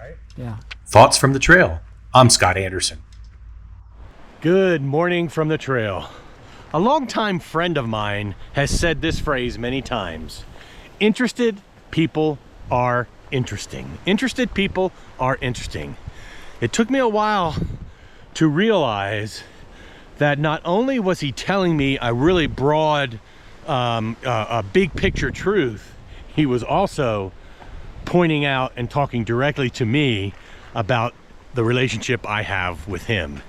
right? Yeah. Thoughts from the trail. I'm Scott Anderson. Good morning from the trail. A longtime friend of mine has said this phrase many times. Interested people are interesting. Interested people are interesting. It took me a while to realize that not only was he telling me a really broad, a big picture truth, he was also pointing out and talking directly to me about the relationship I have with him.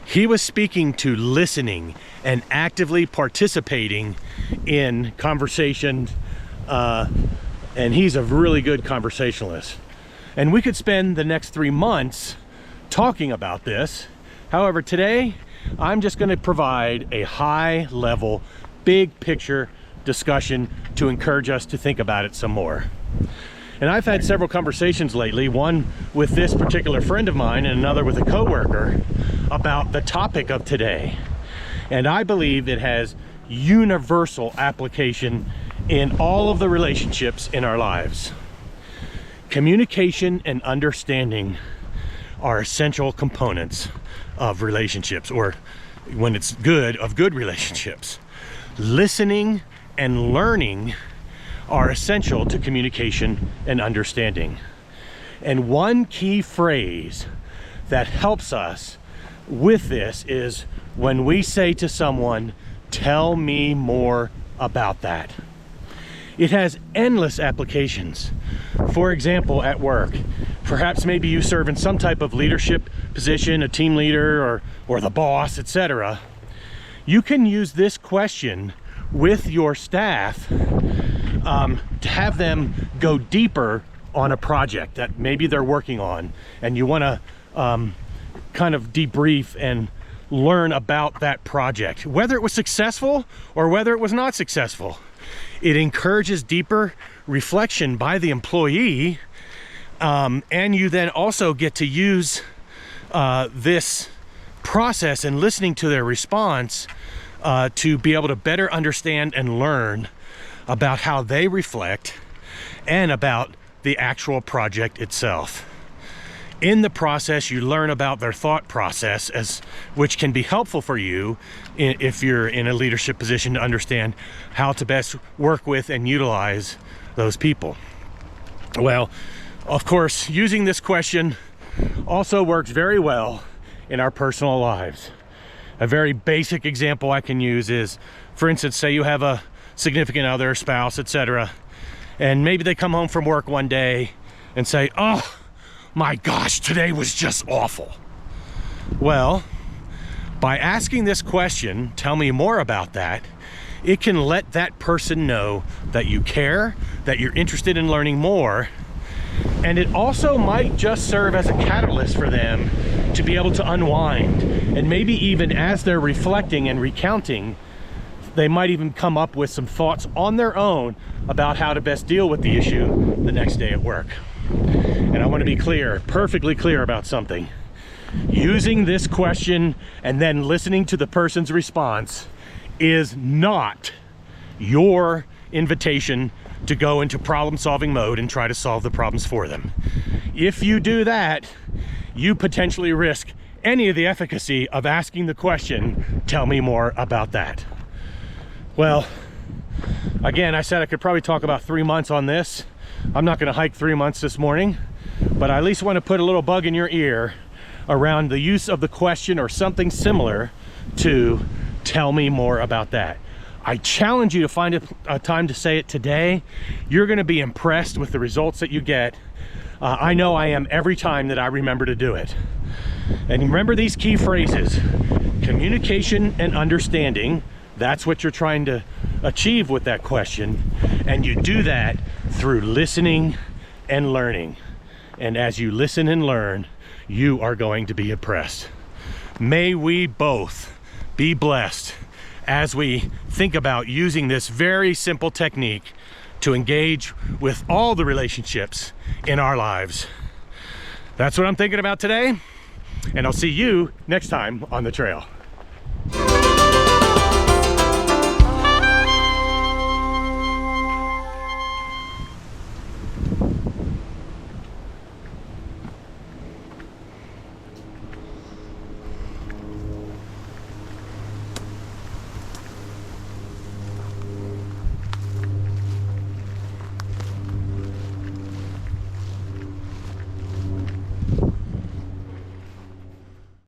He was speaking to listening and actively participating in conversations, and he's a really good conversationalist. And we could spend the next 3 months talking about this. However, today, I'm just going to provide a high level, big picture discussion to encourage us to think about it some more. And I've had several conversations lately, one with this particular friend of mine and another with a coworker, about the topic of today. And I believe it has universal application in all of the relationships in our lives. Communication and understanding are essential components of relationships, or when it's good, of good relationships. Listening and learning are essential to communication and understanding. And one key phrase that helps us with this is when we say to someone, "Tell me more about that." It has endless applications. For example, at work, perhaps maybe you serve in some type of leadership position, a team leader or the boss, etc. You can use this question with your staff to have them go deeper on a project that maybe they're working on, and you want to kind of debrief and learn about that project, whether it was successful or whether it was not successful. It encourages deeper reflection by the employee, and you then also get to use this process and listening to their response to be able to better understand and learn about how they reflect and about the actual project itself. In the process, you learn about their thought process, which can be helpful for you if you're in a leadership position to understand how to best work with and utilize those people. Well, of course, using this question also works very well in our personal lives. A very basic example I can use is, for instance, say you have a significant other, spouse, etc., and maybe they come home from work one day and say, "Oh my gosh, today was just awful." Well, by asking this question, "Tell me more about that," it can let that person know that you care, that you're interested in learning more, and it also might just serve as a catalyst for them to be able to unwind. And maybe even as they're reflecting and recounting, they might even come up with some thoughts on their own about how to best deal with the issue the next day at work. And I want to be clear, perfectly clear about something. Using this question and then listening to the person's response is not your invitation to go into problem-solving mode and try to solve the problems for them. If you do that, you potentially risk any of the efficacy of asking the question, "Tell me more about that." Well, again, I said I could probably talk about 3 months on this. I'm not going to hike 3 months this morning, but I at least want to put a little bug in your ear around the use of the question or something similar to "Tell me more about that." I challenge you to find a time to say it today. You're going to be impressed with the results that you get. I know I am every time that I remember to do it. And remember these key phrases: communication and understanding. That's what you're trying to achieve with that question. And you do that through listening and learning. And as you listen and learn, you are going to be impressed. May we both be blessed as we think about using this very simple technique to engage with all the relationships in our lives. That's what I'm thinking about today, and I'll see you next time on the trail.